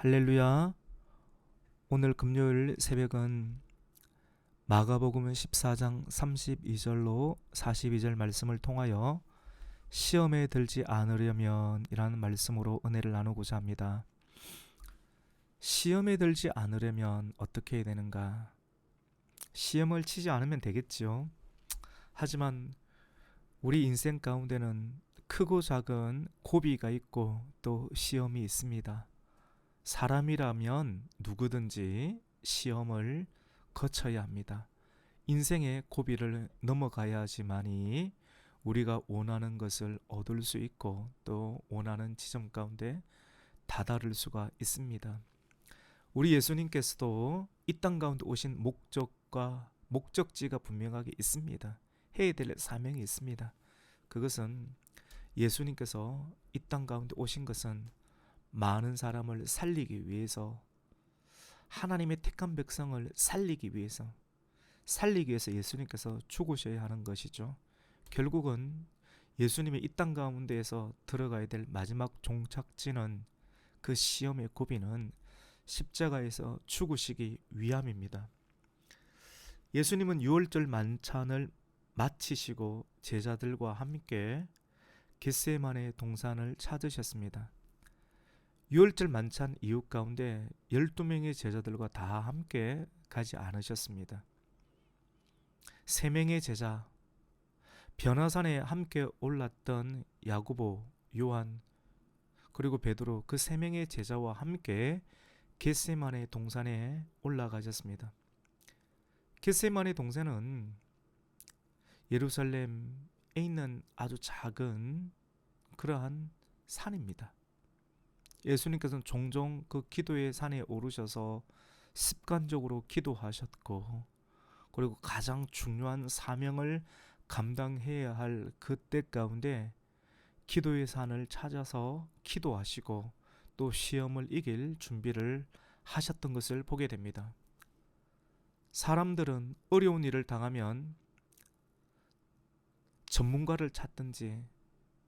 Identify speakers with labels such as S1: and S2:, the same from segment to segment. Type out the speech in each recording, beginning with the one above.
S1: 할렐루야. 오늘 금요일 새벽은 마가복음 14장 32절로 42절 말씀을 통하여 시험에 들지 않으려면 이라는 말씀으로 은혜를 나누고자 합니다. 시험에 들지 않으려면 어떻게 해야 되는가? 시험을 치지 않으면 되겠지요. 하지만 우리 인생 가운데는 크고 작은 고비가 있고 또 시험이 있습니다. 사람이라면 누구든지 시험을 거쳐야 합니다. 인생의 고비를 넘어가야지만이 우리가 원하는 것을 얻을 수 있고 또 원하는 지점 가운데 다다를 수가 있습니다. 우리 예수님께서도 이 땅 가운데 오신 목적과 목적지가 분명하게 있습니다. 해야 될 사명이 있습니다. 그것은 예수님께서 이 땅 가운데 오신 것은 많은 사람을 살리기 위해서, 하나님의 택한 백성을 살리기 위해서 예수님께서 죽으셔야 하는 것이죠. 결국은 예수님의 이 땅 가운데에서 들어가야 될 마지막 종착지는, 그 시험의 고비는 십자가에서 죽으시기 위함입니다. 예수님은 유월절 만찬을 마치시고 제자들과 함께 겟세마네 동산을 찾으셨습니다. 유월절 만찬 이후 가운데 12명의 제자들과 다 함께 가지 않으셨습니다. 3명의 제자, 변화산에 함께 올랐던 야고보, 요한, 그리고 베드로, 그 3명의 제자와 함께 겟세마네 동산에 올라가셨습니다. 겟세마네 동산은 예루살렘에 있는 아주 작은 그러한 산입니다. 예수님께서는 종종 그 기도의 산에 오르셔서 습관적으로 기도하셨고, 그리고 가장 중요한 사명을 감당해야 할 그때 가운데 기도의 산을 찾아서 기도하시고 또 시험을 이길 준비를 하셨던 것을 보게 됩니다. 사람들은 어려운 일을 당하면 전문가를 찾든지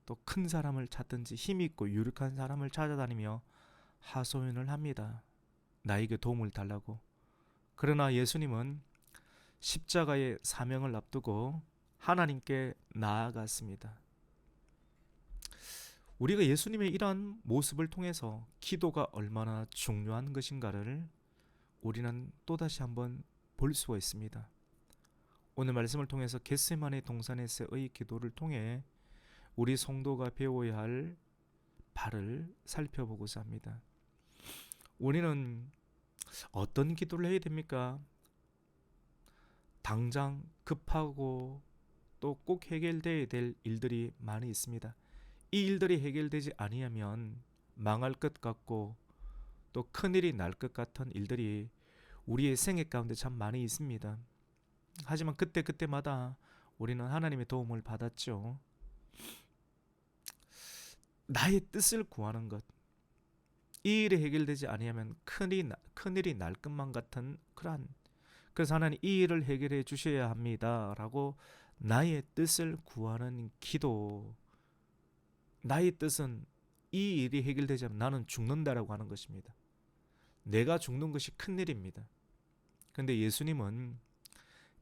S1: 또 큰 사람을 찾든지 힘 있고 유력한 사람을 찾아다니며 하소연을 합니다. 나에게 도움을 달라고. 그러나 예수님은 십자가의 사명을 앞두고 하나님께 나아갔습니다. 우리가 예수님의 이러한 모습을 통해서 기도가 얼마나 중요한 것인가를 우리는 또다시 한번 볼 수가 있습니다. 오늘 말씀을 통해서 겟세마네 동산에서의 기도를 통해 우리 성도가 배워야 할 바를 살펴보고자 합니다. 우리는 어떤 기도를 해야 됩니까? 당장 급하고 또 꼭 해결돼야 될 일들이 많이 있습니다. 이 일들이 해결되지 아니하면 망할 것 같고 또 큰일이 날 것 같은 일들이 우리의 생애 가운데 참 많이 있습니다. 하지만 그때마다 우리는 하나님의 도움을 받았죠. 나의 뜻을 구하는 것, 이 일이 해결되지 아니하면 큰일이 날 것만 같은 그러한, 그래서 하나님 이 일을 해결해 주셔야 합니다 라고 나의 뜻을 구하는 기도, 나의 뜻은 이 일이 해결되지 않으면 나는 죽는다라고 하는 것입니다. 내가 죽는 것이 큰일입니다. 그런데 예수님은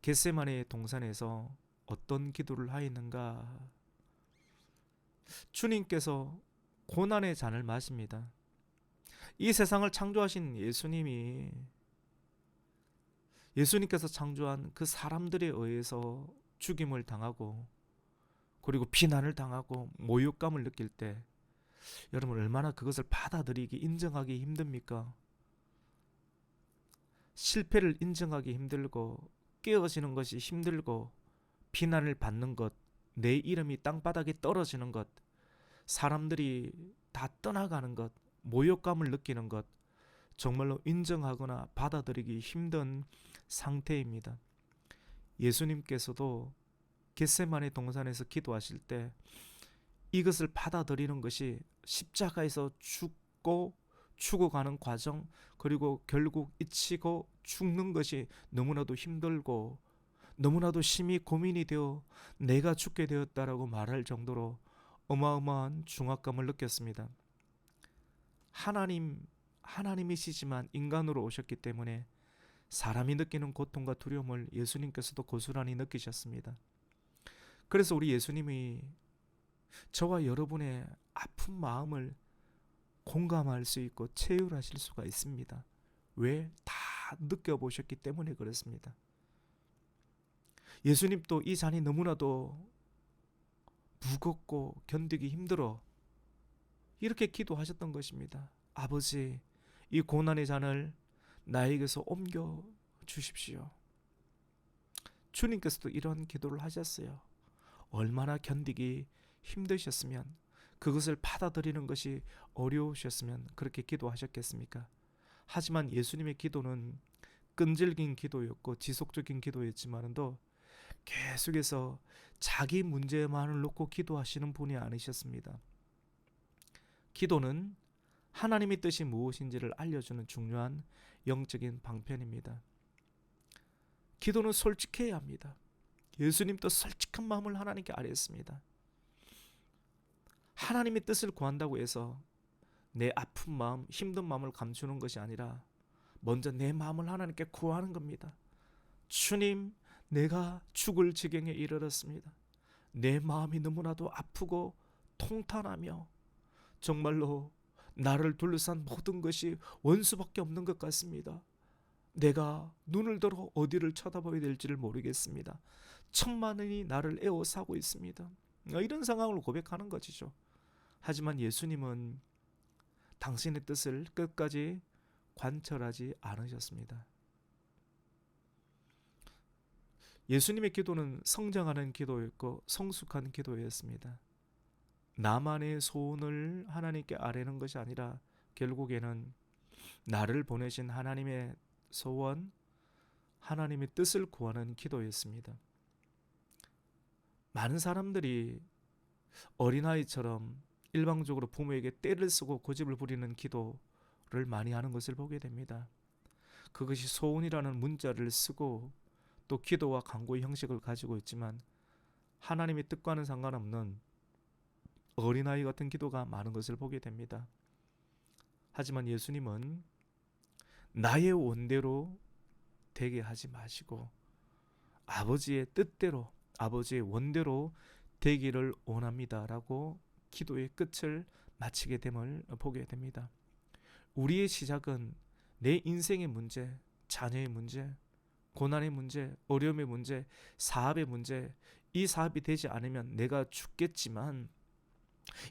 S1: 겟세마네 동산에서 어떤 기도를 하였는가? 주님께서 고난의 잔을 마십니다. 이 세상을 창조하신 예수님께서 창조한 그 사람들에 의해서 죽임을 당하고 그리고 비난을 당하고 모욕감을 느낄 때 여러분 얼마나 그것을 받아들이기, 인정하기 힘듭니까? 실패를 인정하기 힘들고 깨어지는 것이 힘들고 비난을 받는 것, 내 이름이 땅바닥에 떨어지는 것, 사람들이 다 떠나가는 것, 모욕감을 느끼는 것, 정말로 인정하거나 받아들이기 힘든 상태입니다. 예수님께서도 겟세마네 동산에서 기도하실 때 이것을 받아들이는 것이 십자가에서 죽어가는 과정, 그리고 결국 잊히고 죽는 것이 너무나도 힘들고 너무나도 심히 고민이 되어 내가 죽게 되었다라고 말할 정도로 어마어마한 중압감을 느꼈습니다. 하나님이시지만 인간으로 오셨기 때문에 사람이 느끼는 고통과 두려움을 예수님께서도 고스란히 느끼셨습니다. 그래서 우리 예수님이 저와 여러분의 아픈 마음을 공감할 수 있고 체휼하실 수가 있습니다. 왜? 다 느껴보셨기 때문에 그렇습니다. 예수님도 이 잔이 너무나도 무겁고 견디기 힘들어 이렇게 기도하셨던 것입니다. 아버지, 이 고난의 잔을 나에게서 옮겨 주십시오. 주님께서도 이런 기도를 하셨어요. 얼마나 견디기 힘드셨으면, 그것을 받아들이는 것이 어려우셨으면 그렇게 기도하셨겠습니까? 하지만 예수님의 기도는 끈질긴 기도였고 지속적인 기도였지만도 계속해서 자기 문제만을 놓고 기도하시는 분이 아니셨습니다. 기도는 하나님의 뜻이 무엇인지를 알려주는 중요한 영적인 방편입니다. 기도는 솔직해야 합니다. 예수님도 솔직한 마음을 하나님께 아뢰었습니다. 하나님의 뜻을 구한다고 해서 내 아픈 마음, 힘든 마음을 감추는 것이 아니라 먼저 내 마음을 하나님께 구하는 겁니다. 주님, 내가 죽을 지경에 이르렀습니다. 내 마음이 너무나도 아프고 통탄하며 정말로 나를 둘러싼 모든 것이 원수밖에 없는 것 같습니다. 내가 눈을 들어 어디를 쳐다봐야 될지를 모르겠습니다. 천만원이 나를 에워싸고 있습니다. 이런 상황을 고백하는 것이죠. 하지만 예수님은 당신의 뜻을 끝까지 관철하지 않으셨습니다. 예수님의 기도는 성장하는 기도였고 성숙한 기도였습니다. 나만의 소원을 하나님께 아뢰는 것이 아니라 결국에는 나를 보내신 하나님의 소원, 하나님의 뜻을 구하는 기도였습니다. 많은 사람들이 어린아이처럼 일방적으로 부모에게 떼를 쓰고 고집을 부리는 기도를 많이 하는 것을 보게 됩니다. 그것이 소원이라는 문자를 쓰고 또 기도와 간구의 형식을 가지고 있지만 하나님의 뜻과는 상관없는 어린아이 같은 기도가 많은 것을 보게 됩니다. 하지만 예수님은 나의 원대로 되게 하지 마시고 아버지의 뜻대로, 아버지의 원대로 되기를 원합니다 라고 기도의 끝을 마치게 됨을 보게 됩니다. 우리의 시작은 내 인생의 문제, 자녀의 문제, 고난의 문제, 어려움의 문제, 사업의 문제, 이 사업이 되지 않으면 내가 죽겠지만,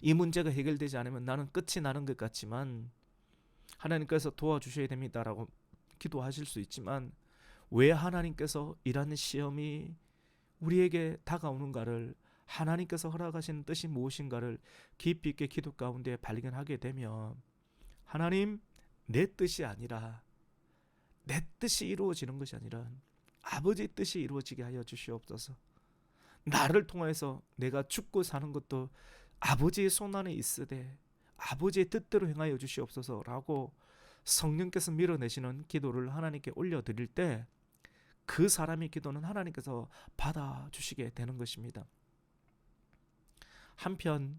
S1: 이 문제가 해결되지 않으면 나는 끝이 나는 것 같지만 하나님께서 도와주셔야 됩니다라고 기도하실 수 있지만, 왜 하나님께서 이러한 시험이 우리에게 다가오는가를, 하나님께서 허락하시는 뜻이 무엇인가를 깊이 있게 기도 가운데 발견하게 되면, 하나님, 내 뜻이 아니라, 내 뜻이 이루어지는 것이 아니라 아버지의 뜻이 이루어지게 하여 주시옵소서. 나를 통해서 내가 죽고 사는 것도 아버지의 손 안에 있으되 아버지의 뜻대로 행하여 주시옵소서라고 성령께서 밀어내시는 기도를 하나님께 올려드릴 때 그 사람의 기도는 하나님께서 받아주시게 되는 것입니다. 한편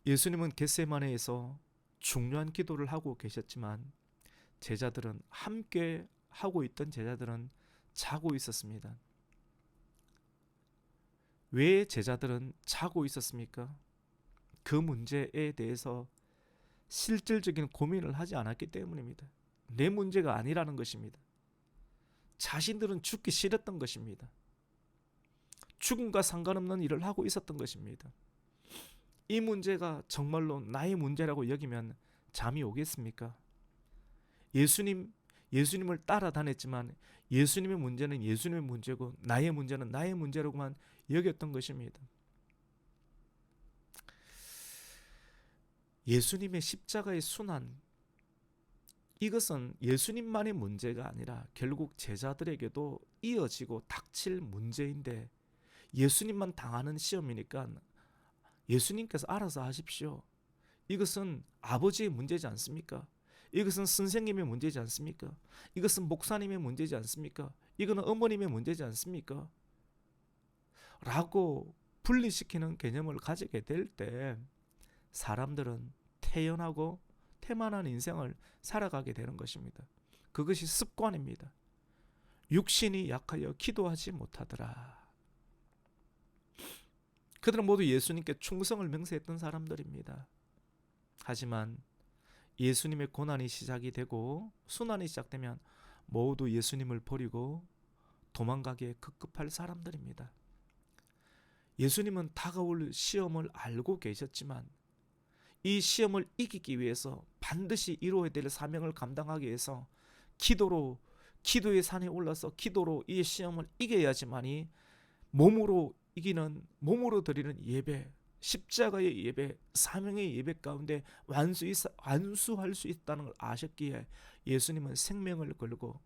S1: 예수님은 겟세마네에서 중요한 기도를 하고 계셨지만 제자들은, 함께 하고 있던 제자들은 자고 있었습니다. 왜 제자들은 자고 있었습니까? 그 문제에 대해서 실질적인 고민을 하지 않았기 때문입니다. 내 문제가 아니라는 것입니다. 자신들은 죽기 싫었던 것입니다. 죽음과 상관없는 일을 하고 있었던 것입니다. 이 문제가 정말로 나의 문제라고 여기면 잠이 오겠습니까? 예수님을 따라다녔지만 예수님의 문제는 예수님의 문제고 나의 문제는 나의 문제라고만 여겼던 것입니다. 예수님의 십자가의 순환, 이것은 예수님만의 문제가 아니라 결국 제자들에게도 이어지고 닥칠 문제인데, 예수님만 당하는 시험이니까 예수님께서 알아서 하십시오. 이것은 아버지의 문제지 않습니까? 이것은 선생님의 문제지 않습니까? 이것은 목사님의 문제지 않습니까? 이거는 어머님의 문제지 않습니까? 라고 분리시키는 개념을 가지게 될 때 사람들은 태연하고 태만한 인생을 살아가게 되는 것입니다. 그것이 습관입니다. 육신이 약하여 기도하지 못하더라. 그들은 모두 예수님께 충성을 맹세했던 사람들입니다. 하지만 예수님의 고난이 시작이 되고 순환이 시작되면 모두 예수님을 버리고 도망가기에 급급할 사람들입니다. 예수님은 다가올 시험을 알고 계셨지만 이 시험을 이기기 위해서 반드시 이루어야 될 사명을 감당하기 위해서 기도의 산에 올라서 기도로 이 시험을 이겨야지만이 몸으로 드리는 예배, 십자가의 예배, 사명의 예배 가운데 완수할 수 있다는 걸 아셨기에 예수님은 생명을 걸고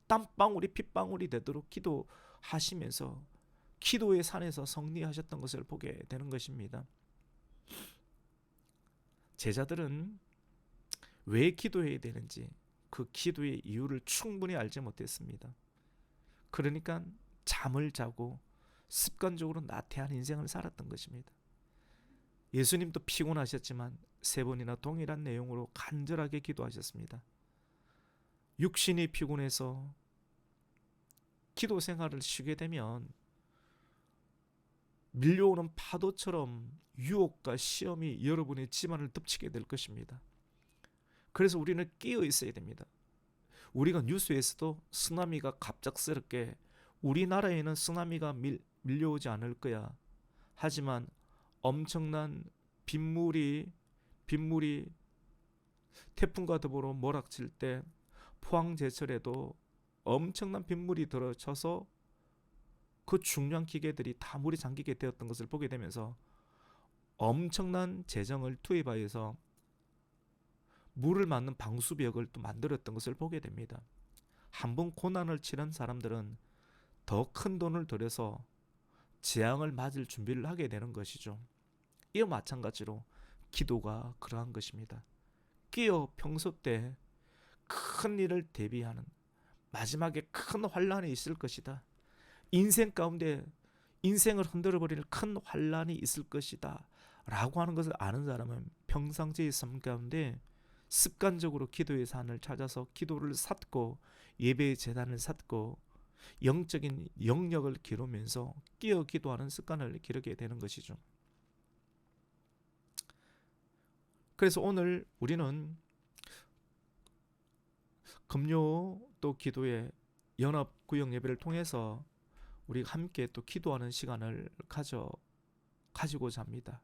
S1: 땀방울이 핏방울이 되도록 기도하시면서 기도의 산에서 승리하셨던 것을 보게 되는 것입니다. 제자들은 왜 기도해야 되는지 그 기도의 이유를 충분히 알지 못했습니다. 그러니까 잠을 자고 습관적으로 나태한 인생을 살았던 것입니다. 예수님도 피곤하셨지만 3번이나 동일한 내용으로 간절하게 기도하셨습니다. 육신이 피곤해서 기도 생활을 쉬게 되면 밀려오는 파도처럼 유혹과 시험이 여러분의 집안을 덮치게 될 것입니다. 그래서 우리는 깨어 있어야 됩니다. 우리가 뉴스에서도 쓰나미가 갑작스럽게 우리나라에는 쓰나미가 밀려오지 않을 거야. 하지만 엄청난 빗물이 태풍과 더불어 몰아칠 때 포항제철에도 엄청난 빗물이 들어쳐서 그 중요한 기계들이 다 물에 잠기게 되었던 것을 보게 되면서 엄청난 재정을 투입하여서 물을 막는 방수벽을 또 만들었던 것을 보게 됩니다. 한번 고난을 치른 사람들은 더 큰 돈을 들여서 재앙을 맞을 준비를 하게 되는 것이죠. 이와 마찬가지로 기도가 그러한 것입니다. 끼어 평소 때 큰 일을 대비하는 마지막에 큰 환란이 있을 것이다. 인생 가운데 인생을 흔들어버리는 큰 환란이 있을 것이다 라고 하는 것을 아는 사람은 평상시의 삶 가운데 습관적으로 기도의 산을 찾아서 기도를 쌓고 예배의 제단을 쌓고 영적인 영역을 기르면서 끼어 기도하는 습관을 기르게 되는 것이죠. 그래서 오늘 우리는 금요 또 기도의 연합 구역 예배를 통해서 우리가 함께 또 기도하는 시간을 가지고자 합니다.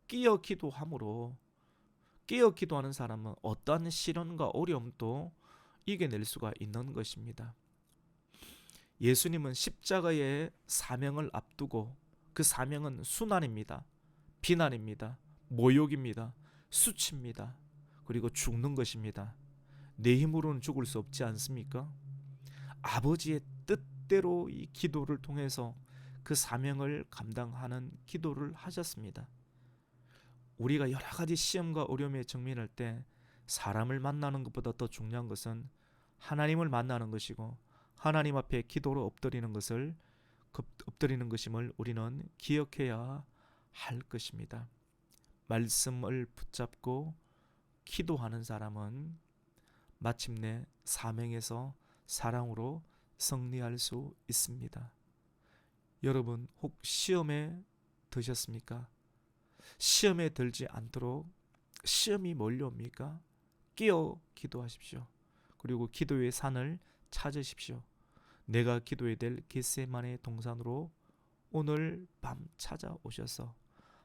S1: 끼어 기도함으로 끼어 기도하는 사람은 어떠한 시련과 어려움도 이겨낼 수가 있는 것입니다. 예수님은 십자가의 사명을 앞두고 그 사명은 순환입니다. 비난입니다. 모욕입니다. 수치입니다. 그리고 죽는 것입니다. 내 힘으로는 죽을 수 없지 않습니까? 아버지의 뜻대로 이 기도를 통해서 그 사명을 감당하는 기도를 하셨습니다. 우리가 여러 가지 시험과 어려움에 직면할 때 사람을 만나는 것보다 더 중요한 것은 하나님을 만나는 것이고 하나님 앞에 기도로 엎드리는 것임을 우리는 기억해야 할 것입니다. 말씀을 붙잡고 기도하는 사람은 마침내 사명에서 사랑으로 승리할 수 있습니다. 여러분 혹 시험에 드셨습니까? 시험에 들지 않도록 시험이 몰려옵니까? 끼어 기도하십시오. 그리고 기도의 산을 찾으십시오. 내가 기도해야 될 겟세마네 동산으로 오늘 밤 찾아오셔서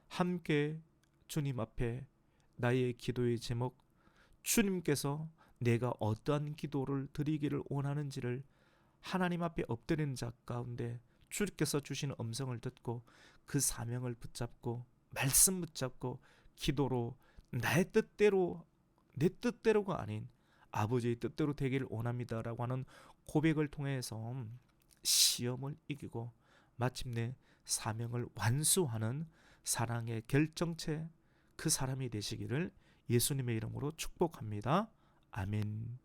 S1: 함께 주님 앞에 나의 기도의 제목, 주님께서 내가 어떠한 기도를 드리기를 원하는지를 하나님 앞에 엎드리는 자 가운데 주께서 주시는 음성을 듣고 그 사명을 붙잡고 말씀 붙잡고 기도로 내 뜻대로가 아닌 아버지의 뜻대로 되기를 원합니다라고 하는 고백을 통해서 시험을 이기고 마침내 사명을 완수하는 사랑의 결정체 그 사람이 되시기를 예수님의 이름으로 축복합니다. 아멘.